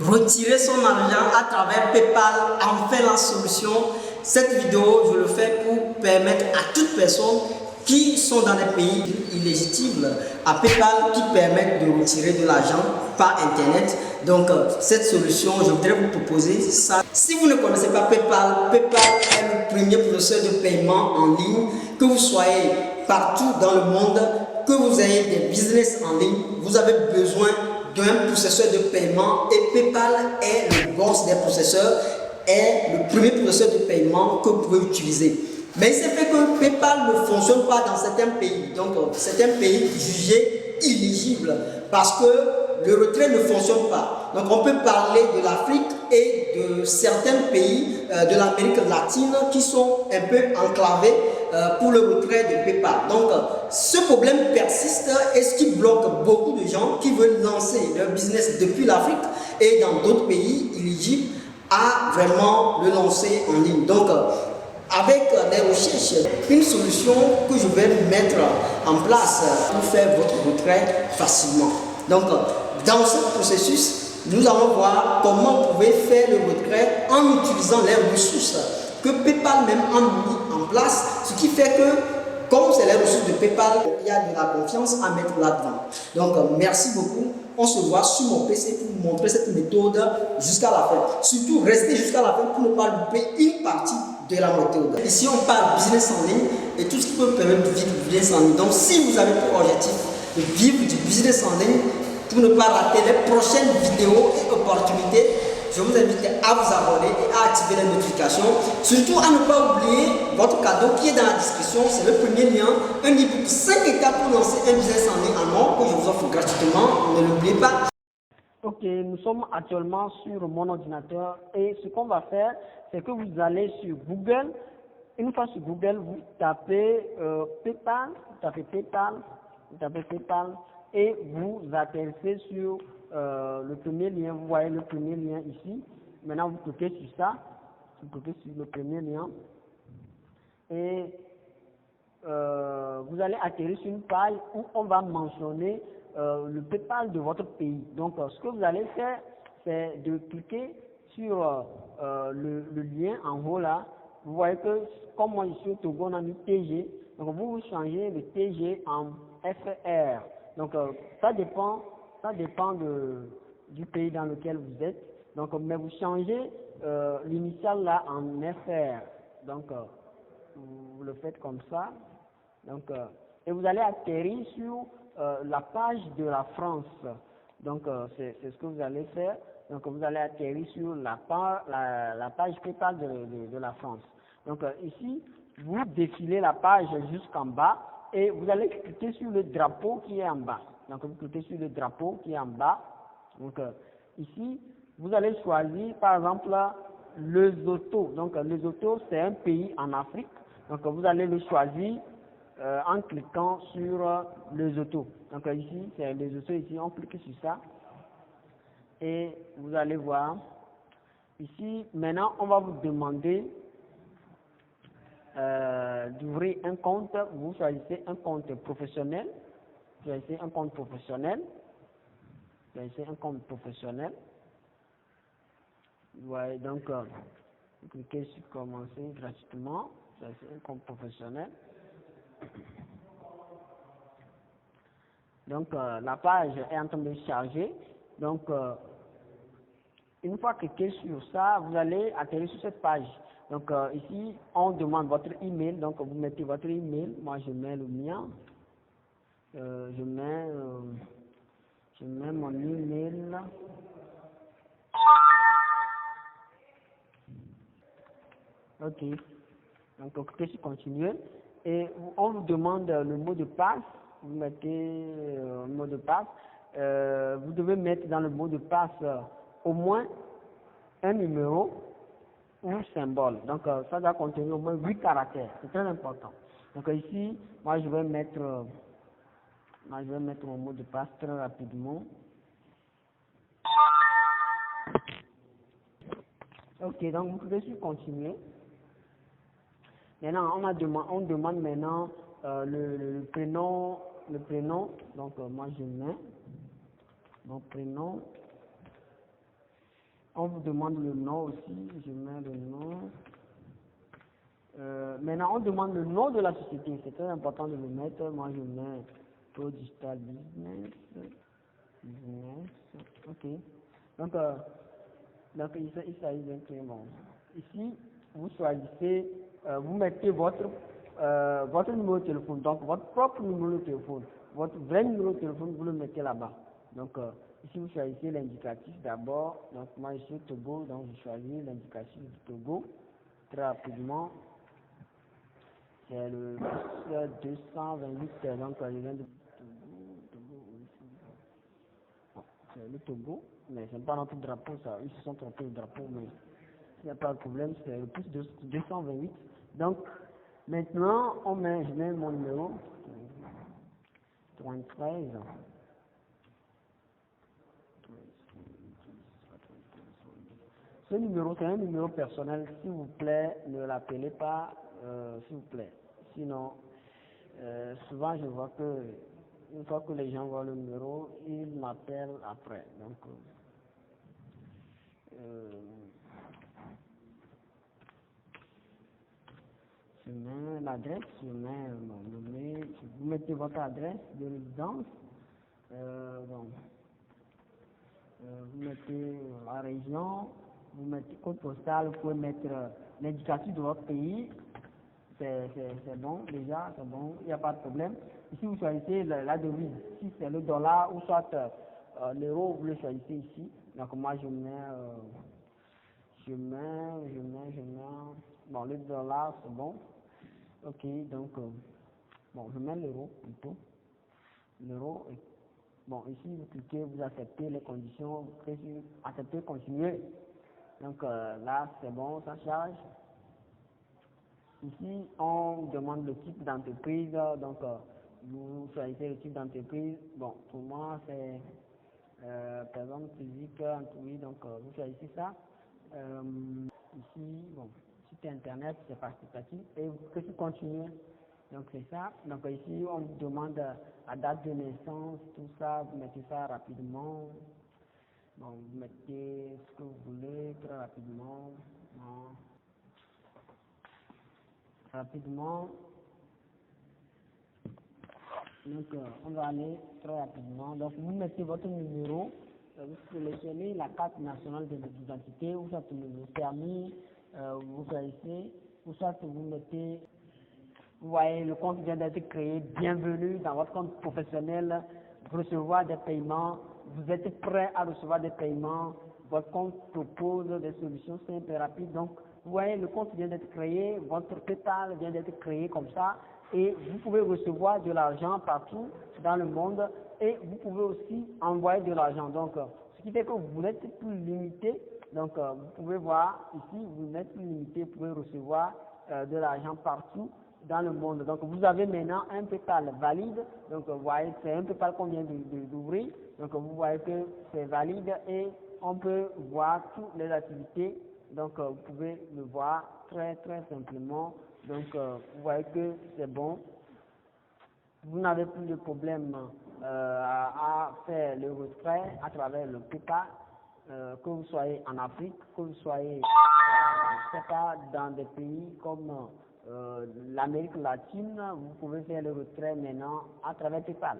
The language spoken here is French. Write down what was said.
retirer son argent à travers PayPal, enfin la solution. Cette vidéo, je le fais pour permettre à toute personne qui sont dans des pays illégitimes à PayPal qui permettent de retirer de l'argent par Internet. Donc, cette solution, je voudrais vous proposer ça. Si vous ne connaissez pas PayPal, PayPal est le premier processeur de paiement en ligne. Que vous soyez partout dans le monde, que vous ayez des business en ligne, vous avez besoin d'un processeur de paiement et PayPal est le boss des processeurs, est le premier processeur de paiement que vous pouvez utiliser. Mais il s'est fait que PayPal ne fonctionne pas dans certains pays, donc certains pays jugés illégibles parce que le retrait ne fonctionne pas. Donc on peut parler de l'Afrique et de certains pays de l'Amérique latine qui sont un peu enclavés pour le retrait de PayPal. Donc ce problème persiste et ce qui bloque beaucoup de gens qui veulent lancer leur business depuis l'Afrique et dans d'autres pays éligibles à vraiment le lancer en ligne. Donc avec des recherches, une solution que je vais mettre en place pour faire votre retrait facilement. Donc dans ce processus, nous allons voir comment vous pouvez faire le retrait en utilisant les ressources que PayPal même a mis en place, ce qui fait que, comme c'est les ressources de PayPal, il y a de la confiance à mettre là-dedans. Donc, merci beaucoup. On se voit sur mon PC pour vous montrer cette méthode jusqu'à la fin. Surtout, restez jusqu'à la fin pour ne pas louper une partie de la méthode. Ici, on parle business en ligne et tout ce qui peut permettre de vivre du business en ligne. Donc, si vous avez pour objectif de vivre du business en ligne, pour ne pas rater les prochaines vidéos et opportunités, je vous invite à vous abonner et à activer les notifications. Surtout à ne pas oublier votre cadeau qui est dans la description. C'est le premier lien, un e-book 5 étapes pour lancer un business en ligne allemand que je vous offre gratuitement. Ne l'oubliez pas. Ok, nous sommes actuellement sur mon ordinateur et ce qu'on va faire, c'est que vous allez sur Google. Une fois sur Google, vous tapez PayPal, vous tapez PayPal et vous atterrissez sur le premier lien. Vous voyez le premier lien ici. Maintenant, vous cliquez sur ça, vous cliquez sur le premier lien et vous allez atterrir sur une page où on va mentionner le PayPal de votre pays. Donc, ce que vous allez faire, c'est de cliquer sur le lien en haut là. Vous voyez que, comme moi ici au Togo, on a mis TG. Donc, vous changez le TG en FR. Donc, ça dépend du pays dans lequel vous êtes. Donc, mais vous changez l'initiale là en FR. Donc, vous le faites comme ça. Donc, et vous allez atterrir sur la page de la France. Donc, c'est ce que vous allez faire. Donc, vous allez atterrir sur la page PayPal de la France. Donc, ici, vous défilez la page jusqu'en bas et vous allez cliquer sur le drapeau qui est en bas. Donc, vous cliquez sur le drapeau qui est en bas. Donc, ici, vous allez choisir, par exemple, le Lesotho. Donc, le Lesotho, c'est un pays en Afrique. Donc, vous allez le choisir en cliquant sur Lesotho. Donc, ici, c'est Lesotho. Ici, on clique sur ça. Et vous allez voir. Ici, maintenant, on va vous demander d'ouvrir un compte. Vous choisissez un compte professionnel. Vous choisissez un compte professionnel. Vous choisissez un compte professionnel. Ouais, donc, vous cliquez sur commencer gratuitement. Vous choisissez un compte professionnel. Donc, la page est en train de charger. Donc, une fois cliqué sur ça, vous allez atterrir sur cette page. Donc, ici, on demande votre email. Donc, vous mettez votre email. Moi, je mets le mien. Je mets mon email. Ok. Donc, cliquez sur continuer. Et on vous demande le mot de passe. Vous mettez le mot de passe. Vous devez mettre dans le mot de passe au moins un numéro ou un symbole. Donc, ça doit contenir au moins 8 caractères. C'est très important. Donc, ici, moi, je vais mettre mon mot de passe très rapidement. Ok, donc vous pouvez sur continuer. Maintenant, on demande maintenant le prénom. Donc, moi, je mets mon prénom. on vous demande le nom aussi, je mets le nom. Maintenant, on demande le nom de la société, c'est très important de le mettre. Moi, je mets Pro Digital Business. Ok. Donc, il s'agit d'un client. Ici, vous choisissez, vous mettez votre numéro de téléphone, donc votre propre numéro de téléphone, votre vrai numéro de téléphone, vous le mettez là-bas. Donc, ici, vous choisissez l'indicatif d'abord. Donc, moi, je suis au Togo, donc je choisis l'indicatif du Togo. Très rapidement, c'est le 228, donc je viens de c'est le Togo, mais c'est pas notre drapeau, ça, ils se sont trompés le drapeau, mais il n'y a pas de problème, c'est le plus 228. Donc, maintenant, je mets mon numéro, 33. Ce numéro, c'est un numéro personnel. S'il vous plaît, ne l'appelez pas, s'il vous plaît. Sinon, souvent, je vois que, une fois que les gens voient le numéro, ils m'appellent après. Donc, je mets l'adresse, je mets mon nom, vous mettez votre adresse de résidence. Vous mettez la région, vous mettez code postal, vous pouvez mettre l'indicatif de votre pays, c'est bon, déjà, c'est bon, il n'y a pas de problème. Ici, vous choisissez la devise, si c'est le dollar ou soit l'euro, vous le choisissez ici. Donc, moi, je mets, bon, le dollar, c'est bon. Ok, donc, bon, je mets l'euro plutôt. L'euro, bon, ici, vous cliquez, vous acceptez les conditions, vous cliquez sur accepter, continuer. Donc là, c'est bon, ça charge. Ici, on demande le type d'entreprise, donc vous choisissez le type d'entreprise. Bon, pour moi, c'est personne physique, oui, donc vous choisissez ça. Ici, bon, site internet, c'est participatif, et vous cliquez sur continuer. Donc c'est ça. Donc ici, on vous demande la date de naissance, tout ça, vous mettez ça rapidement. Bon, vous mettez ce que vous voulez très rapidement. Bon. Rapidement. Donc on va aller très rapidement. Donc vous mettez votre numéro, vous sélectionnez la carte nationale de l'identité, ou soit le permis, vous choisissez, ou soit vous mettez. Vous voyez, le compte vient d'être créé. Bienvenue dans votre compte professionnel. Recevoir des paiements. Vous êtes prêt à recevoir des paiements. Votre compte propose des solutions simples et rapides. Donc, vous voyez, le compte vient d'être créé. Votre PayPal vient d'être créé comme ça. Et vous pouvez recevoir de l'argent partout dans le monde. Et vous pouvez aussi envoyer de l'argent. Donc, ce qui fait que vous n'êtes plus limité. Donc, vous pouvez voir ici, vous n'êtes plus limité. Vous pouvez recevoir de l'argent partout dans le monde. Donc, vous avez maintenant un PayPal valide. Donc, vous voyez, c'est un PayPal qu'on vient d'ouvrir. Donc, vous voyez que c'est valide et on peut voir toutes les activités. Donc, vous pouvez le voir très, très simplement. Donc, vous voyez que c'est bon. Vous n'avez plus de problème à faire le retrait à travers le PayPal. Que vous soyez en Afrique, que vous soyez dans des pays comme l'Amérique latine, vous pouvez faire le retrait maintenant à travers PayPal.